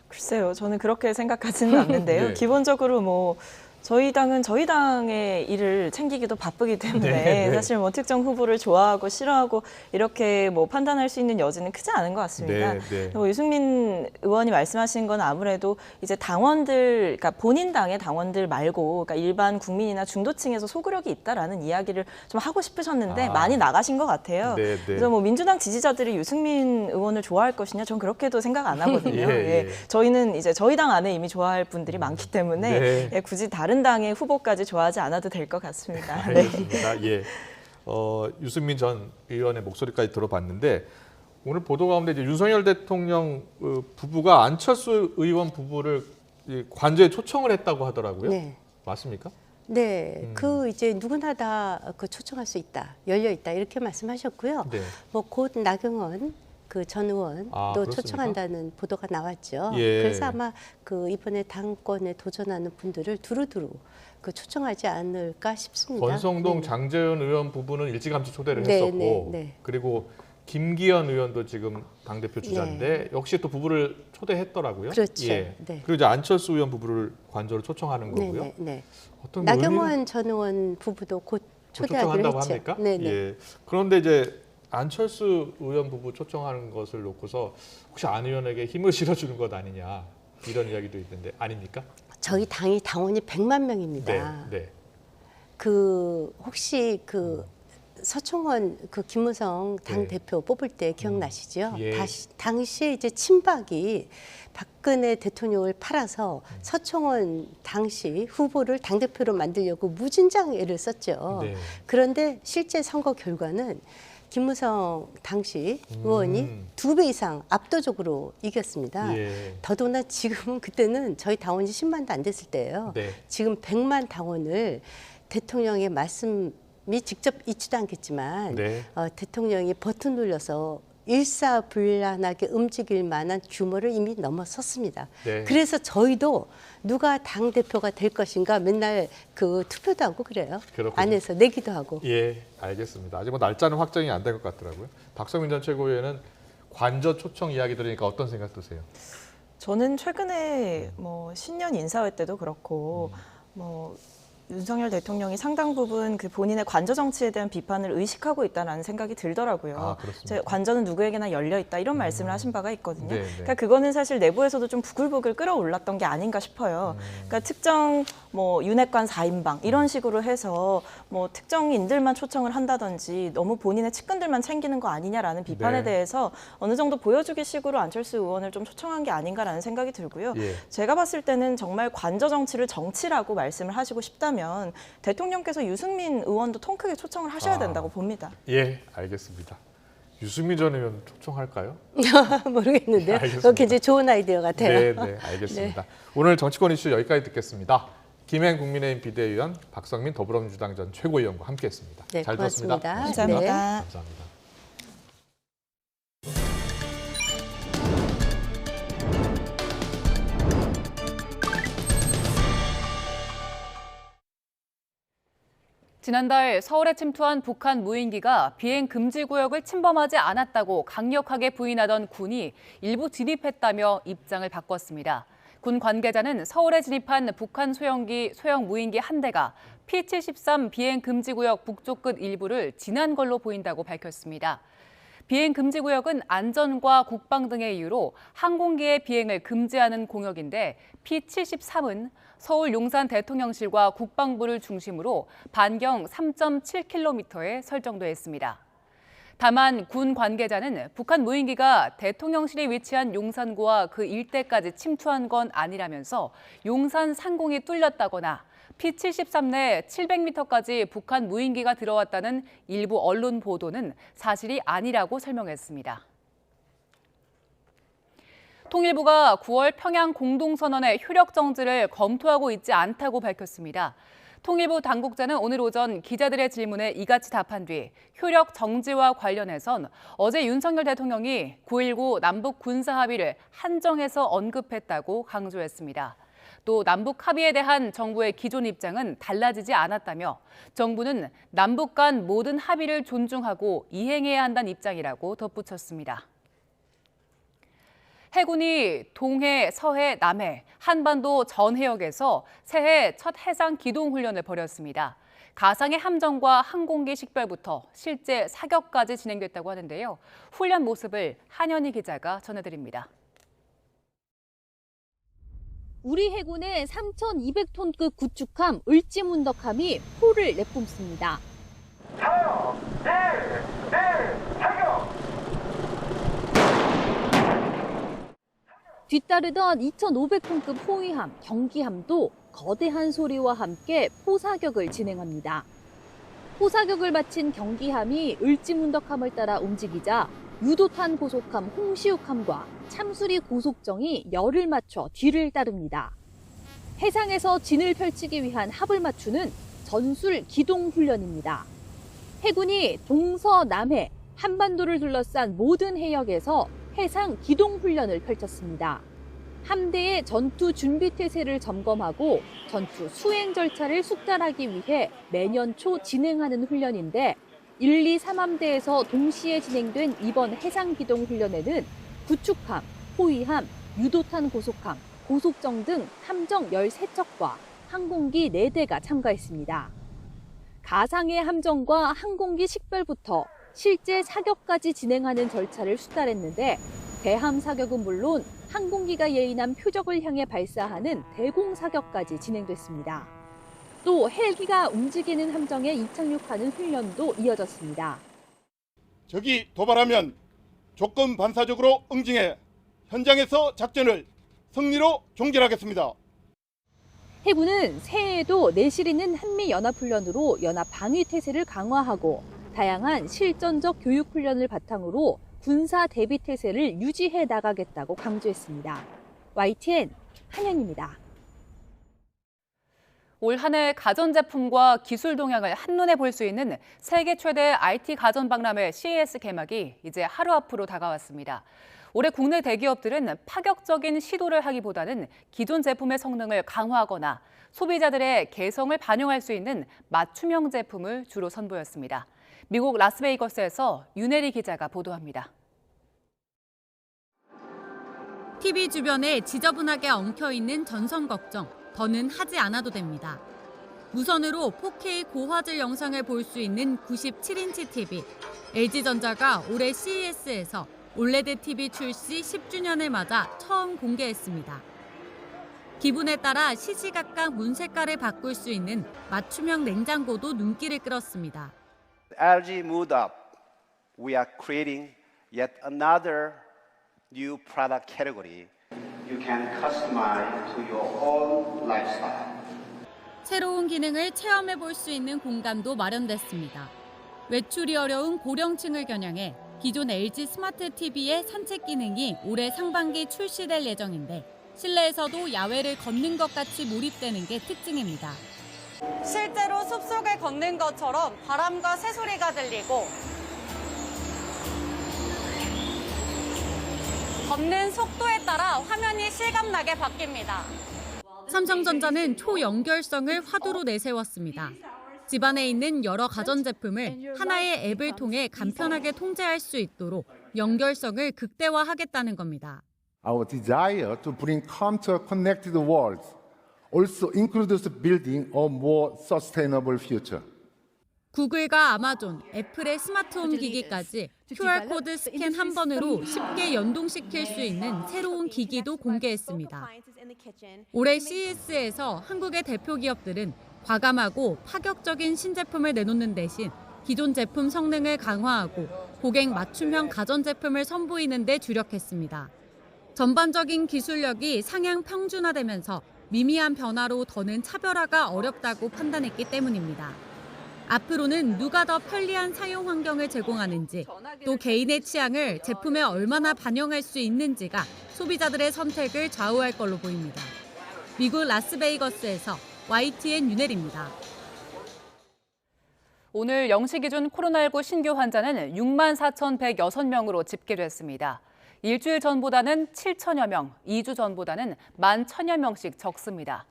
글쎄요, 저는 그렇게 생각하지는 않는데요. 네. 기본적으로 뭐 저희 당은 저희 당의 일을 챙기기도 바쁘기 때문에 네. 사실 뭐 특정 후보를 좋아하고 싫어하고 이렇게 뭐 판단할 수 있는 여지는 크지 않은 것 같습니다. 네. 뭐 유승민 의원이 말씀하신 건 아무래도 이제 당원들, 그러니까 본인 당의 당원들 말고, 그러니까 일반 국민이나 중도층에서 소구력이 있다라는 이야기를 좀 하고 싶으셨는데 많이 나가신 것 같아요. 네. 그래서 뭐 민주당 지지자들이 유승민 의원을 좋아할 것이냐, 전 그렇게도 생각 안 하거든요. 예. 저희는 이제 저희 당 안에 이미 좋아할 분들이 많기 때문에 네. 예, 굳이 다른 당의 후보까지 좋아하지 않아도 될 것 같습니다. 네. 알겠습니다. 예. 유승민 전 의원의 목소리까지 들어봤는데 오늘 보도 가운데 이제 윤석열 대통령 부부가 안철수 의원 부부를 관저에 초청을 했다고 하더라고요. 네. 맞습니까? 네, 그 이제 누구나 다 그 초청할 수 있다, 열려 있다 이렇게 말씀하셨고요. 네. 뭐 곧 나경원 그 전 의원도 그렇습니까? 초청한다는 보도가 나왔죠. 예. 그래서 아마 그 이번에 당권에 도전하는 분들을 두루두루 그 초청하지 않을까 싶습니다. 권성동 네. 장재현 의원 부부는 일찌감치 초대를 네, 했었고 네. 그리고 김기현 의원도 지금 당대표 주자인데 역시 또 부부를 초대했더라고요. 그렇죠. 예. 네. 그리고 이제 안철수 의원 부부를 관저로 초청하는 네, 거고요. 네, 네. 어떤 나경원 전 의원 부부도 곧 초대하기로 초청한다고 했죠. 합니까? 네, 네. 예. 그런데 이제 안철수 의원 부부 초청하는 것을 놓고서 혹시 안 의원에게 힘을 실어주는 것 아니냐 이런 이야기도 있는데 아닙니까? 저희 당이 당원이 100만 명입니다. 네. 그 혹시 그 서청원 그 김무성 당 네. 대표 뽑을 때 기억나시죠? 예. 당시에 이제 친박이 박근혜 대통령을 팔아서 서청원 당시 후보를 당 대표로 만들려고 무진장 애를 썼죠. 네. 그런데 실제 선거 결과는 김무성 당시 의원이 2배 이상 압도적으로 이겼습니다. 예. 더더구나 지금은 그때는 저희 당원이 10만도 안 됐을 때예요. 네. 지금 100만 당원을 대통령의 말씀이 직접 있지도 않겠지만 네. 대통령이 버튼 눌러서 일사불란하게 움직일 만한 규모를 이미 넘어섰습니다. 네. 그래서 저희도 누가 당 대표가 될 것인가 맨날 그 투표도 하고 그래요. 그렇군요. 안에서 내기도 하고. 예, 알겠습니다. 아직 뭐 날짜는 확정이 안 된 것 같더라고요. 박성민 전 최고위원은 관저 초청 이야기 들으니까 어떤 생각 드세요? 저는 최근에 뭐 신년 인사회 때도 그렇고 뭐 윤석열 대통령이 상당 부분 그 본인의 관저 정치에 대한 비판을 의식하고 있다는 생각이 들더라고요. 아, 그렇습니까? 제 관저는 누구에게나 열려 있다 이런 말씀을 하신 바가 있거든요. 네, 네. 그러니까 그거는 사실 내부에서도 좀 부글부글 끓어올랐던 게 아닌가 싶어요. 그러니까 특정 뭐 윤핵관 4인방 이런 식으로 해서 뭐 특정인들만 초청을 한다든지 너무 본인의 측근들만 챙기는 거 아니냐라는 비판에 네. 대해서 어느 정도 보여주기 식으로 안철수 의원을 좀 초청한 게 아닌가라는 생각이 들고요. 예. 제가 봤을 때는 정말 관저 정치를 정치라고 말씀을 하시고 싶다면 대통령께서 유승민 의원도 통 크게 초청을 하셔야 된다고 봅니다. 예, 알겠습니다. 유승민 전 의원 초청할까요? 모르겠는데요. 알겠습니다. 그거 굉장히 좋은 아이디어 같아요. 네, 알겠습니다. 오늘 정치권 이슈 여기까지 듣겠습니다. 김행 국민의힘 비대위원, 박성민 더불어민주당 전 최고위원과 함께했습니다. 네, 잘 들었습니다. 고맙습니다. 감사합니다. 네. 감사합니다. 지난달 서울에 침투한 북한 무인기가 비행 금지 구역을 침범하지 않았다고 강력하게 부인하던 군이 일부 진입했다며 입장을 바꿨습니다. 군 관계자는 서울에 진입한 북한 소형 무인기 한 대가 P-73 비행 금지 구역 북쪽 끝 일부를 지난 걸로 보인다고 밝혔습니다. 비행 금지 구역은 안전과 국방 등의 이유로 항공기의 비행을 금지하는 공역인데 P-73은 서울 용산 대통령실과 국방부를 중심으로 반경 3.7km에 설정돼 있습니다. 다만 군 관계자는 북한 무인기가 대통령실이 위치한 용산구와 그 일대까지 침투한 건 아니라면서 용산 상공이 뚫렸다거나 P-73 내 700m까지 북한 무인기가 들어왔다는 일부 언론 보도는 사실이 아니라고 설명했습니다. 통일부가 9월 평양 공동선언의 효력 정지를 검토하고 있지 않다고 밝혔습니다. 통일부 당국자는 오늘 오전 기자들의 질문에 이같이 답한 뒤 효력 정지와 관련해선 어제 윤석열 대통령이 9.19 남북 군사 합의를 한정해서 언급했다고 강조했습니다. 또 남북 합의에 대한 정부의 기존 입장은 달라지지 않았다며 정부는 남북 간 모든 합의를 존중하고 이행해야 한다는 입장이라고 덧붙였습니다. 해군이 동해, 서해, 남해, 한반도 전 해역에서 새해 첫 해상 기동 훈련을 벌였습니다. 가상의 함정과 항공기 식별부터 실제 사격까지 진행됐다고 하는데요. 훈련 모습을 한현희 기자가 전해드립니다. 우리 해군의 3,200톤급 구축함 을지문덕함이 포를 내뿜습니다. 뒤따르던 2,500톤급 호위함 경기함도 거대한 소리와 함께 포사격을 진행합니다. 포사격을 마친 경기함이 을지문덕함을 따라 움직이자 유도탄 고속함 홍시욱함과 참수리 고속정이 열을 맞춰 뒤를 따릅니다. 해상에서 진을 펼치기 위한 합을 맞추는 전술 기동 훈련입니다. 해군이 동서, 남해, 한반도를 둘러싼 모든 해역에서 해상 기동 훈련을 펼쳤습니다. 함대의 전투 준비 태세를 점검하고 전투 수행 절차를 숙달하기 위해 매년 초 진행하는 훈련인데 1, 2, 3함대에서 동시에 진행된 이번 해상 기동 훈련에는 구축함, 호위함, 유도탄 고속함, 고속정 등 함정 13척과 항공기 4대가 참가했습니다. 가상의 함정과 항공기 식별부터 실제 사격까지 진행하는 절차를 수달했는데 대함 사격은 물론 항공기가 예인한 표적을 향해 발사하는 대공 사격까지 진행됐습니다. 또 헬기가 움직이는 함정에 이착륙하는 훈련도 이어졌습니다. 적이 도발하면 조건 반사적으로 응징해 현장에서 작전을 승리로 종결하겠습니다. 해군은 새해에도 내실 있는 한미연합훈련으로 연합 방위 태세를 강화하고 다양한 실전적 교육 훈련을 바탕으로 군사 대비 태세를 유지해 나가겠다고 강조했습니다. YTN 한현입니다. 올 한 해 가전제품과 기술 동향을 한눈에 볼 수 있는 세계 최대 IT 가전 박람회 CES 개막이 이제 하루 앞으로 다가왔습니다. 올해 국내 대기업들은 파격적인 시도를 하기보다는 기존 제품의 성능을 강화하거나 소비자들의 개성을 반영할 수 있는 맞춤형 제품을 주로 선보였습니다. 미국 라스베이거스에서 윤혜리 기자가 보도합니다. TV 주변에 지저분하게 엉켜있는 전선 걱정, 더는 하지 않아도 됩니다. 무선으로 4K 고화질 영상을 볼 수 있는 97인치 TV. LG전자가 올해 CES에서 올레드 TV 출시 10주년을 맞아 처음 공개했습니다. 기분에 따라 시시각각 문 색깔을 바꿀 수 있는 맞춤형 냉장고도 눈길을 끌었습니다. LG Mood Up, we are creating yet another new product category. You can customize to your own lifestyle. 새로운 기능을 체험해 볼 수 있는 공간도 마련됐습니다. 외출이 어려운 고령층을 겨냥해 기존 LG 스마트 TV의 산책 기능이 올해 상반기 출시될 예정인데 실내에서도 야외를 걷는 것 같이 몰입되는 게 특징입니다. 실제로 숲속을 걷는 것처럼 바람과 새소리가 들리고 걷는 속도에 따라 화면이 실감나게 바뀝니다. 삼성전자는 초연결성을 화두로 내세웠습니다. 집안에 있는 여러 가전제품을 하나의 앱을 통해 간편하게 통제할 수 있도록 연결성을 극대화하겠다는 겁니다. Our desire to bring calm to a connected world also includes building a more sustainable future. 구글과 아마존, 애플의 스마트홈 기기까지 QR코드 스캔 한 번으로 쉽게 연동시킬 수 있는 새로운 기기도 공개했습니다. 올해 CES에서 한국의 대표 기업들은 과감하고 파격적인 신제품을 내놓는 대신 기존 제품 성능을 강화하고 고객 맞춤형 가전제품을 선보이는 데 주력했습니다. 전반적인 기술력이 상향 평준화되면서 미미한 변화로 더는 차별화가 어렵다고 판단했기 때문입니다. 앞으로는 누가 더 편리한 사용 환경을 제공하는지, 또 개인의 취향을 제품에 얼마나 반영할 수 있는지가 소비자들의 선택을 좌우할 걸로 보입니다. 미국 라스베이거스에서 YTN 윤혜리입니다. 오늘 0시 기준 코로나19 신규 환자는 64,106명으로 집계됐습니다. 일주일 전보다는 7천여 명, 2주 전보다는 11,000여 명씩 적습니다.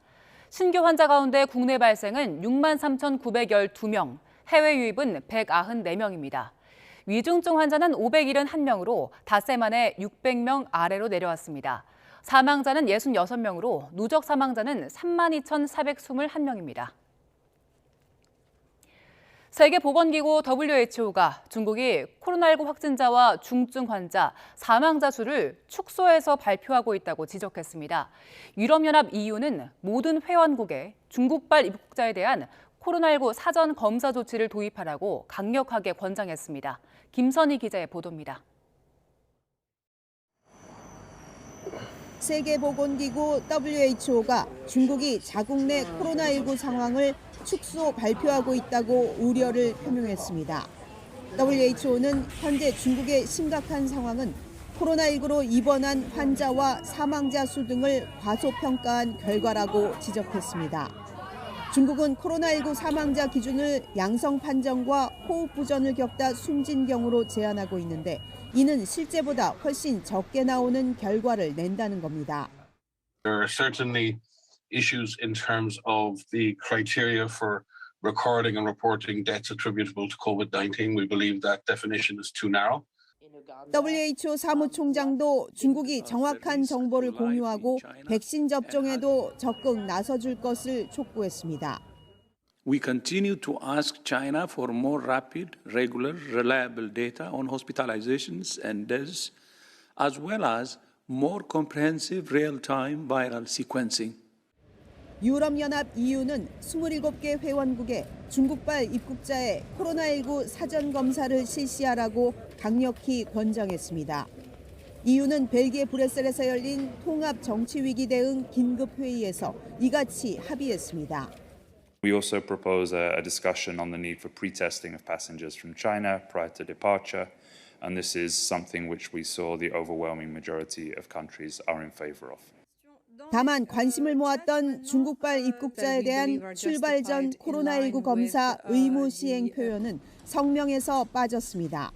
신규 환자 가운데 국내 발생은 63,912명, 해외 유입은 194명입니다. 위중증 환자는 571명으로 닷새 만에 600명 아래로 내려왔습니다. 사망자는 66명으로 누적 사망자는 32,421명입니다. 세계보건기구 WHO가 중국이 코로나19 확진자와 중증 환자, 사망자 수를 축소해서 발표하고 있다고 지적했습니다. 유럽연합 EU는 모든 회원국에 중국발 입국자에 대한 코로나19 사전 검사 조치를 도입하라고 강력하게 권장했습니다. 김선희 기자의 보도입니다. 세계보건기구 WHO가 중국이 자국 내 코로나19 상황을 축소 발표하고 있다고 우려를 표명했습니다. WHO는 현재 중국의 심각한 상황은 코로나19로 입원한 환자와 사망자 수 등을 과소평가한 결과라고 지적했습니다. 중국은 코로나19 사망자 기준을 양성 판정과 호흡 부전을 겪다 숨진 경우로 제한하고 있는데 이는 실제보다 훨씬 적게 나오는 결과를 낸다는 겁니다. There are certainly issues in terms of the criteria for recording and reporting deaths attributable to COVID-19. We believe that definition is too narrow. WHO 사무총장도 중국이 정확한 정보를 공유하고 백신 접종에도 적극 나서줄 것을 촉구했습니다. We continue to ask China for more rapid, regular, reliable data on hospitalizations and deaths, as well as more comprehensive real-time viral sequencing. 유럽연합 EU는 27개 회원국에 중국발 입국자의 코로나19 사전 검사를 실시하라고 강력히 권장했습니다. EU는 벨기에 브뤼셀에서 열린 통합 정치 위기 대응 긴급 회의에서 이같이 합의했습니다. We also propose a discussion on the need for pre-testing of passengers from China prior to departure, and this is something which we saw the overwhelming majority of countries are in favor of. 다만 관심을 모았던 중국발 입국자에 대한 출발 전 코로나19 검사 의무 시행 표현은 성명에서 빠졌습니다.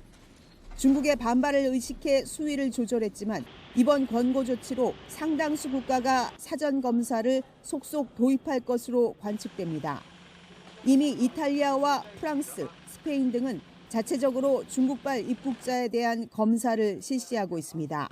중국의 반발을 의식해 수위를 조절했지만 이번 권고 조치로 상당수 국가가 사전 검사를 속속 도입할 것으로 관측됩니다. 이미 이탈리아와 프랑스, 스페인 등은 자체적으로 중국발 입국자에 대한 검사를 실시하고 있습니다.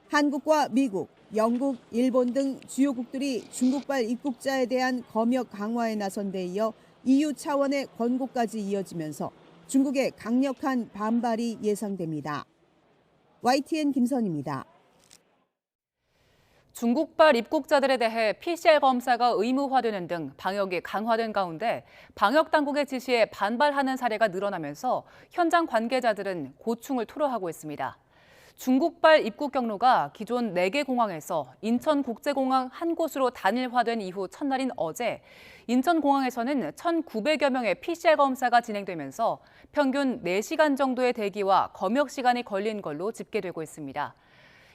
한국과 미국, 영국, 일본 등 주요국들이 중국발 입국자에 대한 검역 강화에 나선 데 이어 EU 차원의 권고까지 이어지면서 중국의 강력한 반발이 예상됩니다. YTN 김선희입니다. 중국발 입국자들에 대해 PCR 검사가 의무화되는 등 방역이 강화된 가운데 방역 당국의 지시에 반발하는 사례가 늘어나면서 현장 관계자들은 고충을 토로하고 있습니다. 중국발 입국 경로가 기존 4개 공항에서 인천국제공항 한 곳으로 단일화된 이후 첫날인 어제 인천공항에서는 1,900여 명의 PCR 검사가 진행되면서 평균 4시간 정도의 대기와 검역 시간이 걸린 걸로 집계되고 있습니다.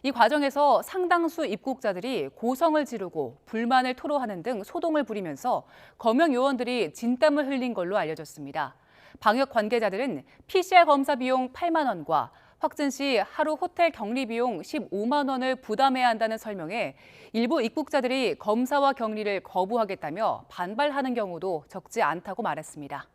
이 과정에서 상당수 입국자들이 고성을 지르고 불만을 토로하는 등 소동을 부리면서 검역 요원들이 진땀을 흘린 걸로 알려졌습니다. 방역 관계자들은 PCR 검사 비용 8만 원과 확진 시 하루 호텔 격리 비용 15만 원을 부담해야 한다는 설명에 일부 입국자들이 검사와 격리를 거부하겠다며 반발하는 경우도 적지 않다고 말했습니다.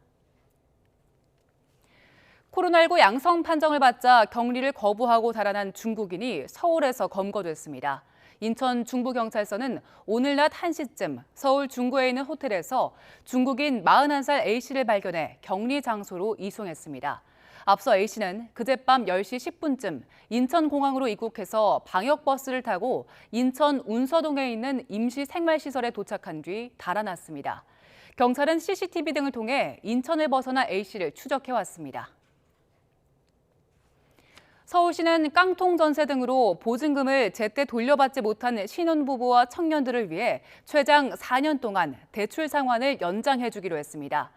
코로나19 양성 판정을 받자 격리를 거부하고 달아난 중국인이 서울에서 검거됐습니다. 인천 중부경찰서는 오늘 낮 1시쯤 서울 중구에 있는 호텔에서 중국인 41살 A씨를 발견해 격리 장소로 이송했습니다. 앞서 A씨는 그젯밤 10시 10분쯤 인천공항으로 입국해서 방역버스를 타고 인천 운서동에 있는 임시생활시설에 도착한 뒤 달아났습니다. 경찰은 CCTV 등을 통해 인천을 벗어나 A씨를 추적해왔습니다. 서울시는 깡통 전세 등으로 보증금을 제때 돌려받지 못한 신혼부부와 청년들을 위해 최장 4년 동안 대출 상환을 연장해주기로 했습니다.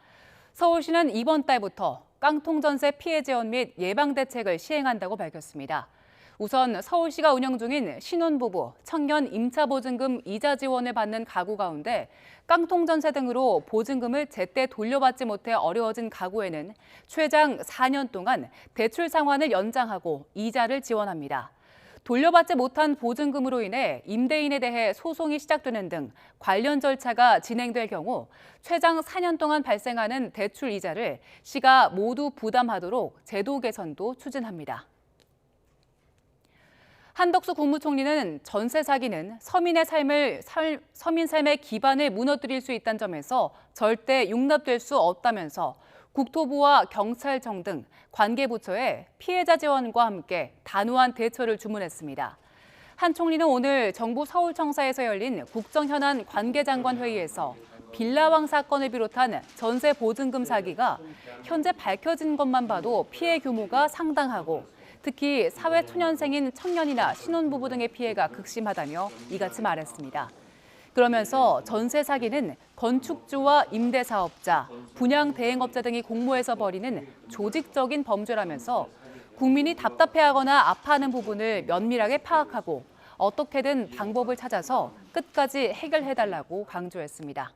서울시는 이번 달부터 깡통 전세 피해 재원 및 예방 대책을 시행한다고 밝혔습니다. 우선 서울시가 운영 중인 신혼부부, 청년 임차보증금 이자 지원을 받는 가구 가운데 깡통 전세 등으로 보증금을 제때 돌려받지 못해 어려워진 가구에는 최장 4년 동안 대출 상환을 연장하고 이자를 지원합니다. 돌려받지 못한 보증금으로 인해 임대인에 대해 소송이 시작되는 등 관련 절차가 진행될 경우 최장 4년 동안 발생하는 대출 이자를 시가 모두 부담하도록 제도 개선도 추진합니다. 한덕수 국무총리는 전세 사기는 서민 삶의 기반을 무너뜨릴 수 있다는 점에서 절대 용납될 수 없다면서 국토부와 경찰청 등 관계부처에 피해자 지원과 함께 단호한 대처를 주문했습니다. 한 총리는 오늘 정부 서울청사에서 열린 국정현안 관계장관 회의에서 빌라왕 사건을 비롯한 전세 보증금 사기가 현재 밝혀진 것만 봐도 피해 규모가 상당하고 특히 사회초년생인 청년이나 신혼부부 등의 피해가 극심하다며 이같이 말했습니다. 그러면서 전세 사기는 건축주와 임대사업자, 분양대행업자 등이 공모해서 벌이는 조직적인 범죄라면서 국민이 답답해하거나 아파하는 부분을 면밀하게 파악하고 어떻게든 방법을 찾아서 끝까지 해결해달라고 강조했습니다.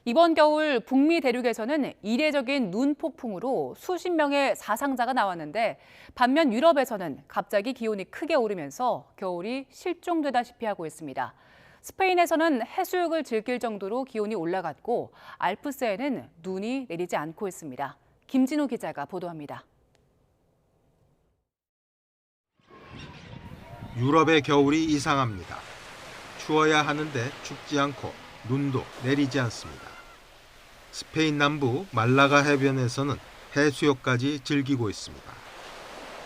이번 겨울 북미 대륙에서는 이례적인 눈 폭풍으로 수십 명의 사상자가 나왔는데 반면 유럽에서는 갑자기 기온이 크게 오르면서 겨울이 실종되다시피 하고 있습니다. 스페인에서는 해수욕을 즐길 정도로 기온이 올라갔고 알프스에는 눈이 내리지 않고 있습니다. 김진호 기자가 보도합니다. 유럽의 겨울이 이상합니다. 추워야 하는데 춥지 않고 눈도 내리지 않습니다. 스페인 남부 말라가 해변에서는 해수욕까지 즐기고 있습니다.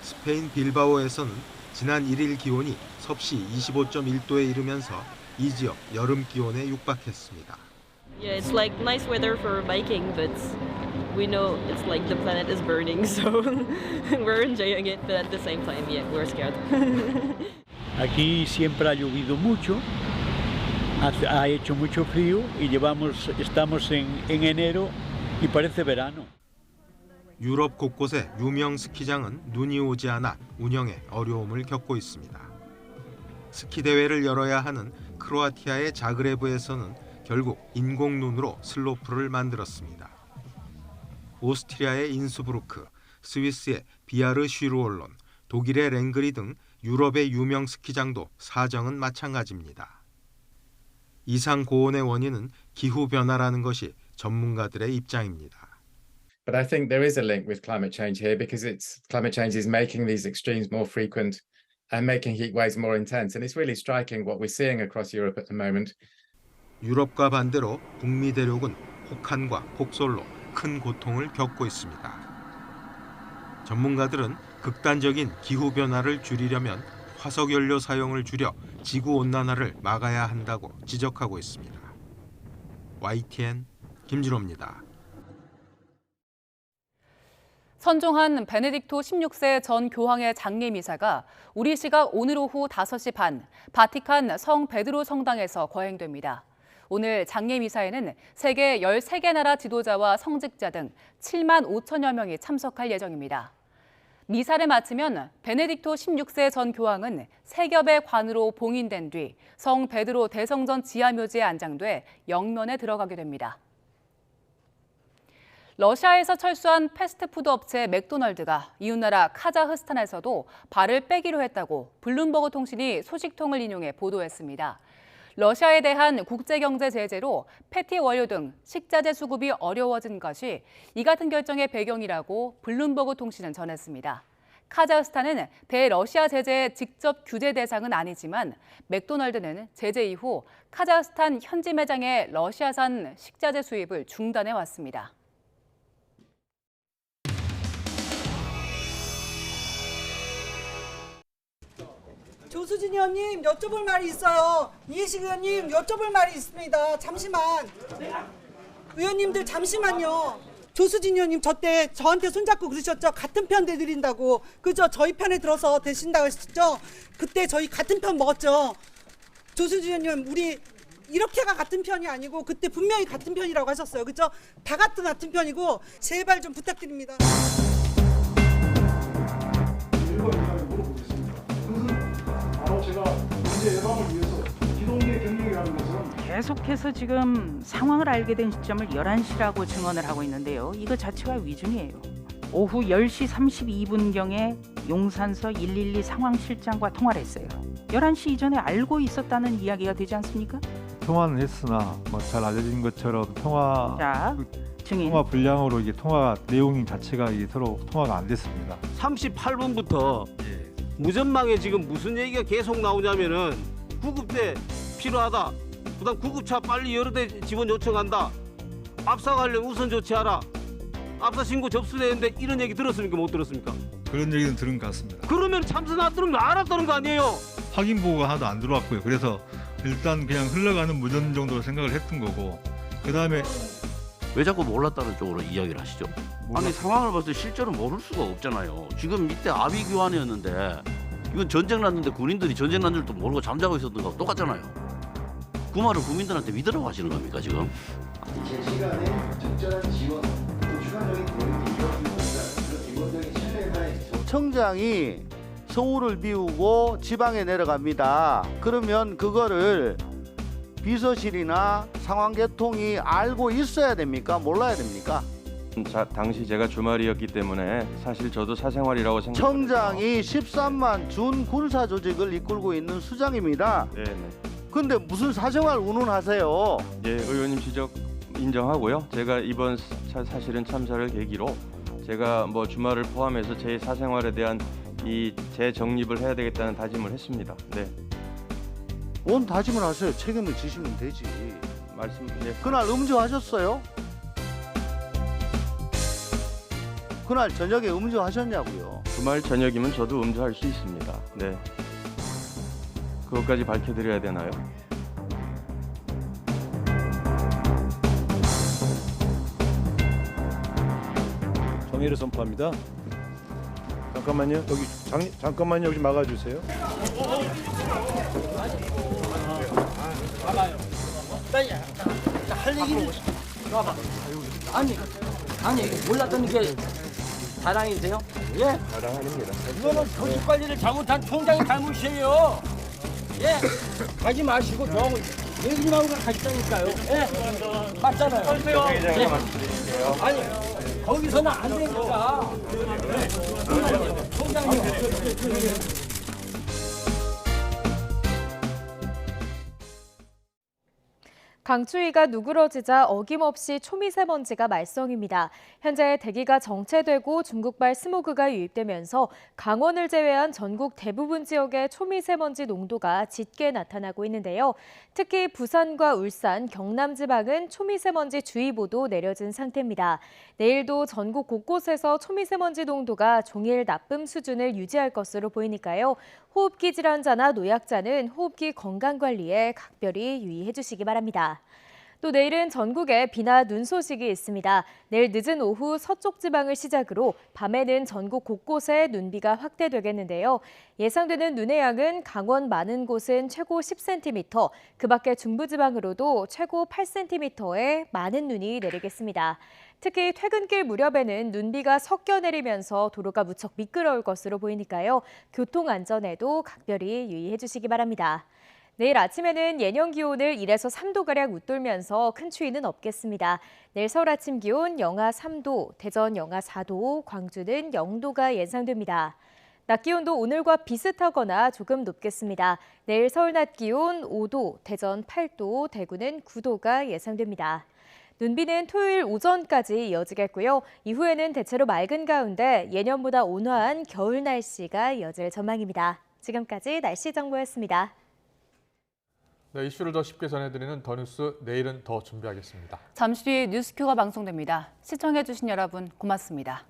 스페인 빌바오에서는 지난 1일 기온이 섭씨 25.1도에 이르면서 이 지역 여름 기온에 육박했습니다. Yeah, it's like nice weather for biking, but we know it's like the planet is burning, so we're enjoying it, but at the same time, yeah, we're scared. Aquí siempre ha llovido mucho. Ha hecho mucho frío y estamos en enero y parece verano. 유럽 곳곳의 유명 스키장은 눈이 오지 않아 운영에 어려움을 겪고 있습니다. 스키 대회를 열어야 하는 크로아티아의 자그레브에서는 결국 인공 눈으로 슬로프를 만들었습니다. 오스트리아의 인스브루크, 스위스의 비아르 슈르올론, 독일의 랭그리 등 유럽의 유명 스키장도 사정은 마찬가지입니다. 이상 고온의 원인은 기후 변화라는 것이 전문가들의 입장입니다. But I think there is a link with climate change here because climate change is making these extremes more frequent and making heat waves more intense. And it's really striking what we're seeing across Europe at the moment. 유럽과 반대로 북미 대륙은 혹한과 폭설로 큰 고통을 겪고 있습니다. 전문가들은 극단적인 기후 변화를 줄이려면 화석 연료 사용을 줄여 지구 온난화를 막아야 한다고 지적하고 있습니다. YTN 김진호입니다. 선종한 베네딕토 16세 전 교황의 장례 미사가 우리 시각 오늘 오후 5시 반 바티칸 성 베드로 성당에서 거행됩니다. 오늘 장례 미사에는 세계 13개 나라 지도자와 성직자 등 7만 5천여 명이 참석할 예정입니다. 미사를 마치면 베네딕토 16세 전 교황은 세 겹의 관으로 봉인된 뒤 성 베드로 대성전 지하묘지에 안장돼 영면에 들어가게 됩니다. 러시아에서 철수한 패스트푸드 업체 맥도널드가 이웃나라 카자흐스탄에서도 발을 빼기로 했다고 블룸버그 통신이 소식통을 인용해 보도했습니다. 러시아에 대한 국제경제 제재로 패티 원료 등 식자재 수급이 어려워진 것이 이 같은 결정의 배경이라고 블룸버그 통신은 전했습니다. 카자흐스탄은 대러시아 제재의 직접 규제 대상은 아니지만 맥도널드는 제재 이후 카자흐스탄 현지 매장의 러시아산 식자재 수입을 중단해 왔습니다. 조수진 의원님 여쭤볼 말이 있어요. 이해식 의원님 여쭤볼 말이 있습니다. 잠시만. 의원님들 잠시만요. 조수진 의원님 저한테 손잡고 그러셨죠. 같은 편 대드린다고. 그죠? 저희 편에 들어서 되신다고 하셨죠. 그때 저희 같은 편 먹었죠. 조수진 의원님 우리 이렇게가 같은 편이 아니고 그때 분명히 같은 편이라고 하셨어요. 그죠? 다 같은 편이고 제발 좀 부탁드립니다. 계속해서 지금 상황을 알게 된 시점을 11시라고 증언을 하고 있는데요. 이거 자체가 위증이에요. 오후 10시 32분경에 용산서 112 상황실장과 통화를 했어요. 11시 이전에 알고 있었다는 이야기가 되지 않습니까? 통화는 했으나 뭐 잘 알려진 것처럼 통화 증인. 통화 불량으로 이게 통화 내용 자체가 이게 서로 통화가 안 됐습니다. 38분부터 무전망에 지금 무슨 얘기가 계속 나오냐면은 구급대 필요하다. 그다음 구급차 빨리 여러 대 지원 요청한다. 압사 관련 우선 조치하라. 압사 신고 접수되는데 이런 얘기 들었습니까? 못 들었습니까? 그런 얘기는 들은 것 같습니다. 그러면 참사 났다는 거 알았다는 거 아니에요? 확인 보고가 하나도 안 들어왔고요. 그래서 일단 그냥 흘러가는 무전 정도로 생각을 했던 거고 그다음에 왜 자꾸 몰랐다는 쪽으로 이야기를 하시죠? 아니 상황을 봤을 때 실제로 모를 수가 없잖아요. 지금 이때 아비 교환이었는데 이건 전쟁 났는데 군인들이 전쟁 난 줄도 모르고 잠자고 있었던 거하고 똑같잖아요. 그 말을 국민들한테 믿으라고 하시는 겁니까 지금? 제 시간에 적절한 지원, 또 추가적인 대응이 이루어지는 기본적인 신뢰가 청장이 서울을 비우고 지방에 내려갑니다. 그러면 그거를 비서실이나 상황계통이 알고 있어야 됩니까? 몰라야 됩니까? 당시 제가 주말이었기 때문에 사실 저도 사생활이라고 생각합니다. 청장이 13만 준 군사 조직을 이끌고 있는 수장입니다. 네네. 근데 무슨 사생활 운운하세요? 예, 의원님 지적 인정하고요. 제가 이번 사실은 참사를 계기로 제가 뭐 주말을 포함해서 제 사생활에 대한 이 재정립을 해야 되겠다는 다짐을 했습니다. 네. 뭔 다짐을 하세요? 책임을 지시면 되지. 말씀. 예. 그날 음주하셨어요? 그날 저녁에 음주하셨냐고요? 주말 저녁이면 저도 음주할 수 있습니다. 네. 그것까지 밝혀드려야 되나요? 정의를 선포합니다. 잠깐만요. 여기 잠깐만요. 여기 막아주세요. 봐봐요. 할 얘기를 봐봐. 아니 몰랐던 게 자랑이세요? 예? 자랑 아닙니다. 이거는 조직 관리를 잘못한 총장의 잘못이에요. 예? 가지 마시고 저 얘기 나오고 가시다니까요. 예? 맞잖아요. 회장님 말씀드릴게요. 아니 거기서는 안 되니까. 총장님. 강추위가 누그러지자 어김없이 초미세먼지가 말썽입니다. 현재 대기가 정체되고 중국발 스모그가 유입되면서 강원을 제외한 전국 대부분 지역의 초미세먼지 농도가 짙게 나타나고 있는데요. 특히 부산과 울산, 경남 지방은 초미세먼지 주의보도 내려진 상태입니다. 내일도 전국 곳곳에서 초미세먼지 농도가 종일 나쁨 수준을 유지할 것으로 보이니까요. 호흡기 질환자나 노약자는 호흡기 건강관리에 각별히 유의해 주시기 바랍니다. 또 내일은 전국에 비나 눈 소식이 있습니다. 내일 늦은 오후 서쪽 지방을 시작으로 밤에는 전국 곳곳에 눈비가 확대되겠는데요. 예상되는 눈의 양은 강원 많은 곳은 최고 10cm, 그 밖에 중부지방으로도 최고 8cm의 많은 눈이 내리겠습니다. 특히 퇴근길 무렵에는 눈비가 섞여 내리면서 도로가 무척 미끄러울 것으로 보이니까요. 교통 안전에도 각별히 유의해 주시기 바랍니다. 내일 아침에는 예년 기온을 1에서 3도가량 웃돌면서 큰 추위는 없겠습니다. 내일 서울 아침 기온 영하 3도, 대전 영하 4도, 광주는 0도가 예상됩니다. 낮 기온도 오늘과 비슷하거나 조금 높겠습니다. 내일 서울 낮 기온 5도, 대전 8도, 대구는 9도가 예상됩니다. 눈비는 토요일 오전까지 이어지겠고요. 이후에는 대체로 맑은 가운데 예년보다 온화한 겨울 날씨가 이어질 전망입니다. 지금까지 날씨 정보였습니다. 네, 이슈를 더 쉽게 전해드리는 더 뉴스 내일은 더 준비하겠습니다. 잠시 뒤 뉴스큐가 방송됩니다. 시청해주신 여러분 고맙습니다.